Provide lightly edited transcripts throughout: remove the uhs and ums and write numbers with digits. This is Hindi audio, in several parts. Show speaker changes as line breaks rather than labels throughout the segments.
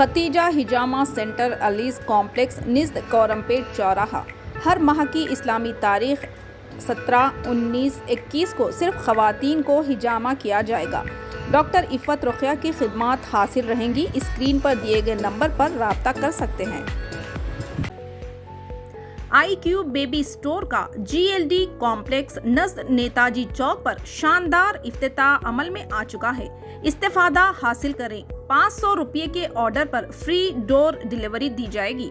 खतीजा हिजामा सेंटर अलीस कॉम्प्लेक्स निज़द कोरमपेट चौराहा। हर माह की इस्लामी तारीख 17, 19, 21 को सिर्फ ख़वातीन को हिजामा किया जाएगा। डॉक्टर इफ़त रुक़िया की खिदमात हासिल रहेंगी। स्क्रीन पर दिए गए नंबर पर रब्ता कर सकते हैं। IQ बेबी स्टोर का GLD कॉम्प्लेक्स नज़द नेताजी चौक पर शानदार इफ्तिताह अमल में आ चुका है। इस्तेफादा हासिल करें। 500 रुपये के ऑर्डर पर फ्री डोर डिलीवरी दी जाएगी।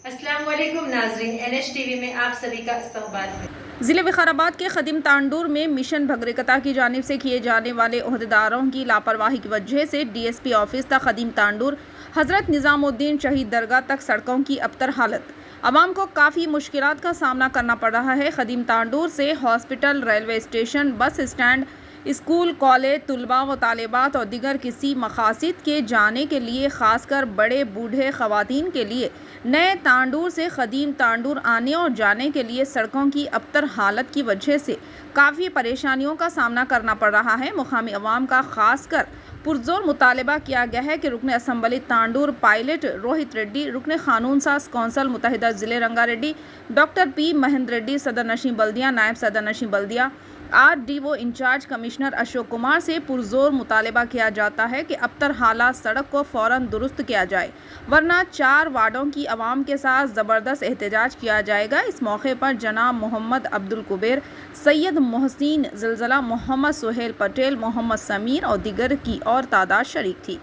अस्सलाम वालेकुम नाज़रीन, NH TV में आप सभी का इस्तकबाल है।
ज़िले विकाराबाद के खदीम तांडूर में मिशन भगरिकता की जानिब से किए जाने वाले ओहदेदारों की लापरवाही की वजह से DSP ऑफिस तक खदीम तांडूर हज़रत निज़ामुद्दीन शहीद दरगाह तक सड़कों की अबतर हालत। आवाम को काफ़ी मुश्किलात का सामना करना पड़ रहा है। खदीम तांडूर से hospital, railway station, bus stand, school, college, तुलबा व तालिबात और दिगर किसी मकासद के जाने के लिए, ख़ासकर बड़े बूढ़े ख़वातीन के लिए नए तांडूर से खदीम तांडूर आने और जाने के लिए सड़कों की अबतर हालत की वजह से काफ़ी परेशानियों का सामना करना पड़ रहा है। मुकामी अवाम का खासकर पुरजोर मुतालबा किया गया है कि रुकन असम्बली तांडूर पायलट रोहित रेड्डी, रुकन कानून साज कौंसल मुतहिदा ज़िले रंगारेड्डी, डॉक्टर P महेंद्र रेड्डी, सदर नशीं बल्दिया, नायब सदर नशीं बल्दिया, RDO in charge commissioner Ashok Kumar से पुरजोर मुतालबा किया जाता है कि अबतर हालात सड़क को फ़ौरन दुरुस्त किया जाए, वरना 4 वार्डों की आवाम के साथ ज़बरदस्त एहतजाज किया जाएगा। इस मौके पर जनाब मोहम्मद अब्दुल कुबैर, सैयद मोहसिन ज़िलज़ला, मोहम्मद सुहेल पटेल, मोहम्मद समीर और दिगर की और तादाद शरीक थी।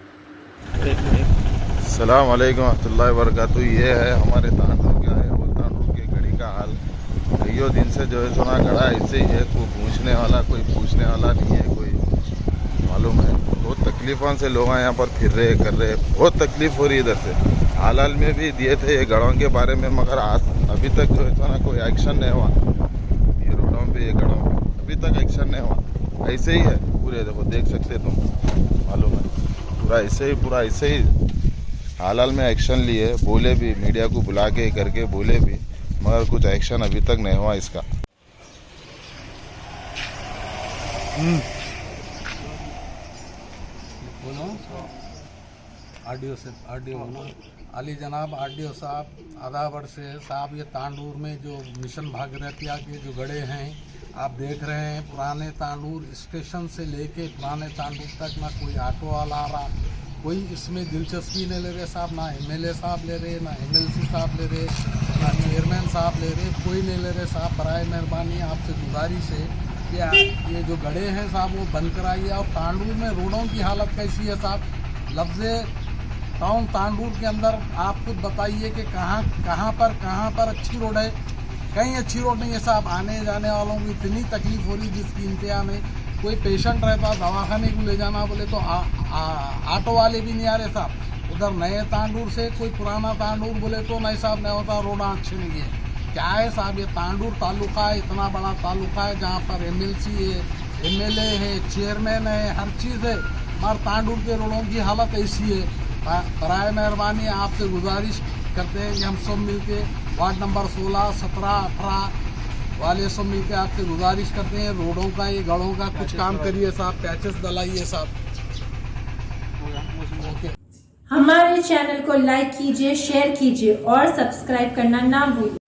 अस्सलाम वालेकुम रहमतुल्लाहि व बरकातहू। ये है हमारे तांडूर का है, वो तांडूर के घड़ी का हाल। कईयों दिन से जो है सोना गड़ा ऐसे ही है, कोई पूछने वाला नहीं है, कोई मालूम है। बहुत तकलीफ़ों से लोग यहाँ पर फिर रहे कर रहे, बहुत तकलीफ़ हो रही है इधर से। हाल में भी दिए थे ये गढ़ों के बारे में, मगर आज अभी तक जो है सोना कोई एक्शन नहीं हुआ। ये रोडों पे, ये गढ़ों पे अभी तक एक्शन नहीं हुआ। ऐसे ही है पूरे, देखो देख सकते तुम, मालूम है पूरा ऐसे ही हाल में एक्शन लिए, बोले भी, मीडिया को बुला के करके बोले भी, मगर कुछ एक्शन अभी तक नहीं हुआ इसका।
आरडीओ अली जनाब आरडीओ साहब, आदाबर से साहब, ये तांडूर में जो मिशन भागीरथिया के जो गड़े हैं आप देख रहे हैं, पुराने तांडूर स्टेशन से लेके पुराने तांडूर तक ना कोई ऑटो वाला आ रहा, कोई इसमें दिलचस्पी नहीं ले रहे साहब, ना MLA साहब ले रहे, ना MLC साहब ले रहे, ना चेयरमैन साहब ले रहे, कोई नहीं ले रहे साहब। बराए मेहरबानी आपसे गुजारिश है कि ये जो गड़े हैं साहब वो बंद कराइए। और तांडूर में रोडों की हालत कैसी है साहब, लफ्ज़ टाउन तांडूर के अंदर आप खुद बताइए कि कहाँ पर अच्छी रोड है, कहीं अच्छी रोड नहीं है साहब। आने जाने वालों को इतनी तकलीफ़ हो रही जिसकी इंतहा में। कोई पेशेंट रहता दवाखाने को ले जाना बोले तो ऑटो वाले भी नहीं आ रहे साहब। उधर नए तांडूर से कोई पुराना तांडूर बोले तो नहीं साहब नहीं होता, रोड अच्छे नहीं है। क्या है साहब, ये तांडूर तालुका है, इतना बड़ा तालुका है जहाँ पर MLC है, MLA है, चेयरमैन है, हर चीज़ है, मगर तांडूर के रोडों की हालत ऐसी है। बराए मेहरबानी आपसे गुजारिश करते हैं कि हम सब मिलके वार्ड नंबर 16, 17, 18 वाले सब मिलके आपसे गुजारिश करते हैं, रोडों का, ये गढ़ों का कुछ काम करिए साहब, पैचेस डलाइए साहब। ओके,
हमारे चैनल को लाइक कीजिए, शेयर कीजिए और सब्सक्राइब करना ना भूलिए।